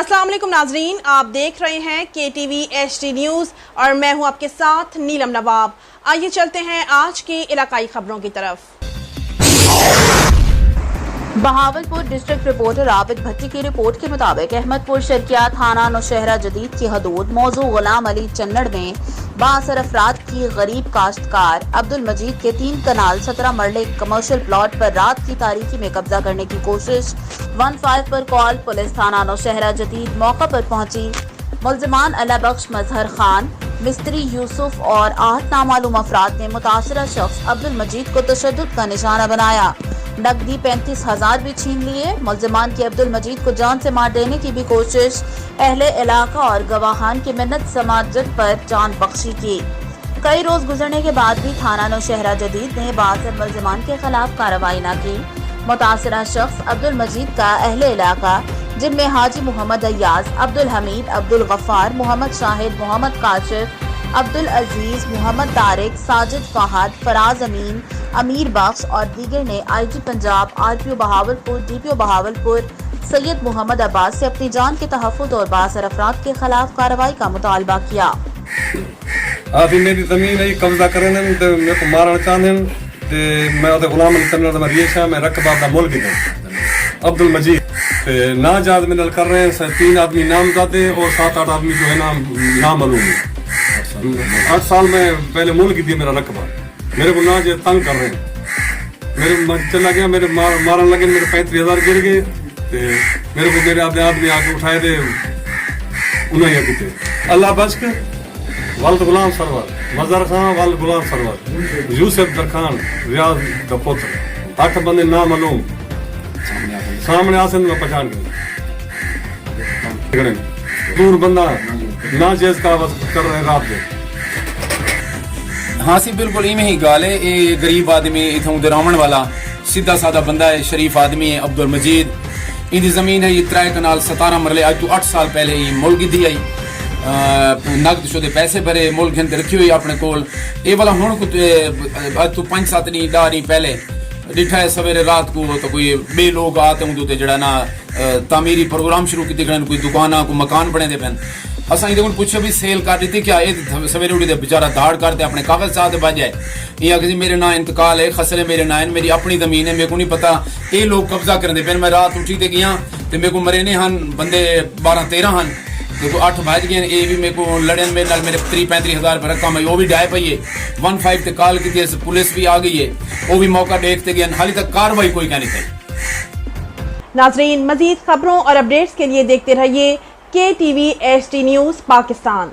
अस्सलाम वालेकुम नाजरीन, आप देख रहे हैं KTV HD न्यूज़ और मैं हूं आपके साथ नीलम नवाब। आइए चलते हैं आज की इलाकाई खबरों की तरफ। बहावलपुर डिस्ट्रिक्ट रिपोर्टर आबिद भट्टी की रिपोर्ट के मुताबिक अहमदपुर शर्किया थाना नौशहरा जदीद की हदूद मौजू गुलाम अली चन्नड़ में बासर अफराद की गरीब काश्तकार अब्दुल मजीद के 3 कनाल 17 मरले कमर्शियल प्लॉट पर रात की तारीकी में कब्जा करने की कोशिश। 15 पर कॉल पुलिस थाना नौशहरा जदीद मौका पर पहुंची। मुल्जिमान अला बख्श मजहर खान, मिस्त्री यूसुफ और 8 नामालूम अफराद ने मुतासरा शख्स अब्दुल मजीद को तशद्दुद का निशाना बनाया। नकदी 35,000 भी छीन लिए। मुल्जिमान की अब्दुल मजीद को जान से मार देने की भी कोशिश। अहले इलाका और गवाहान की मिन्नत समाजत पर जान बख्शी की। कई रोज गुजरने के बाद भी थाना नौशहरा जदीद ने बासर मुल्जिमान के खिलाफ कार्रवाई न की। मुतासरा शख्स अब्दुल मजीद का अहले इलाका जिनमें हाजी मोहम्मद अय्याज, अब्दुल हमीद, अब्दुल गफ्फार, मोहम्मद शाहिद, मोहम्मद काशिफ, अब्दुल अजीज, मोहम्मद तारिक, साजिद फहद, फराज अमीन, अमीर बख्श और दीगर ने IG Punjab, RPO Bahawalpur, DPO Bahawalpur Syed Mohammad Abbas से अपनी जान के तहफ़्फ़ुज़ और बासर अफराद के खिलाफ कार्रवाई का मुतालबा किया। आप मेरी जमीन है कब्जा करें तो मेरे को मारना चाहते ते मैं उधर गुलाम अली चन्नड़ में रियशा में रकबा का मुल्क है अब्दुल मजीद ते ना जाद मिनल कर रहे हैं। 3 आदमी नामज़दे और 7-8 आदमी जो है नामालूम है। 8 साल में पहले मुल्क दिया मेरा रकबा, मेरे को ना जो तंग कर रहे हैं। मेरे चला गया, मेरे मारन लगे, मेरे 35,000 गिर गए। मेरे को मेरे आदमी आके उठाए थे उन्हें कुत्ते अल्लाह बच के वालद गुलाम सरवर, मजहर खान वालद गुलाम सरवर, यूसुफ दरखान, रियाज का पुत्र, 8 बंदे नामालूम सामने आसन में पहचान गए। दूर बंदा ना जेज का कर रहे रात में। हाँ सी बिल्कुल इवें ही गाल है। ये गरीब आदमी इथों दरावण वाला सीधा साधा बंदा है, शरीफ आदमी है अब्दुल मजीद। इनकी जमीन है ये 3 कनाल 17 मरले। आज तो 8 साल पहले ये मुल्क दी आई नकद शुदे पैसे भरे मुल्क के अंदर रखी हुई अपने कोल। ये वाला हुण आज तो 5-7 नहीं 10 नहीं पहले डिठा है सवेरे रात को तो कोई बे लोग आते होंगे जड़ा ना तामीरी प्रोग्राम शुरू की कोई दुकाना को मकान बने दे पैन। असा इधर पूछे भी सेल कर दी थी क्या ये सवेरे उठी बेचारा दाड़ करते अपने कागज चाहते बज जाए। ये आखिर मेरे ना इंतकाल है, खसरे मेरे ना मेरी अपनी जमीन है, मेरे को नहीं पता ये लोग कब्जा करते पे। मैं रात उठी ते गया तो मेरे को मरे ने हन बंदे 12-13 हन, देखो 8 बज गए। ये भी मेरे को लड़े मेरे नाल मेरे 35,000 रुपये रकम है वो भी डाय पई है। 15 ते कॉल की पुलिस भी आ गई है, वो भी मौका देखते गए, हाली तक कार्रवाई कोई क्या नहीं थी। नाजरीन, मजीद खबरों और अपडेट्स के लिए देखते रहिए KTV HD न्यूज़ पाकिस्तान।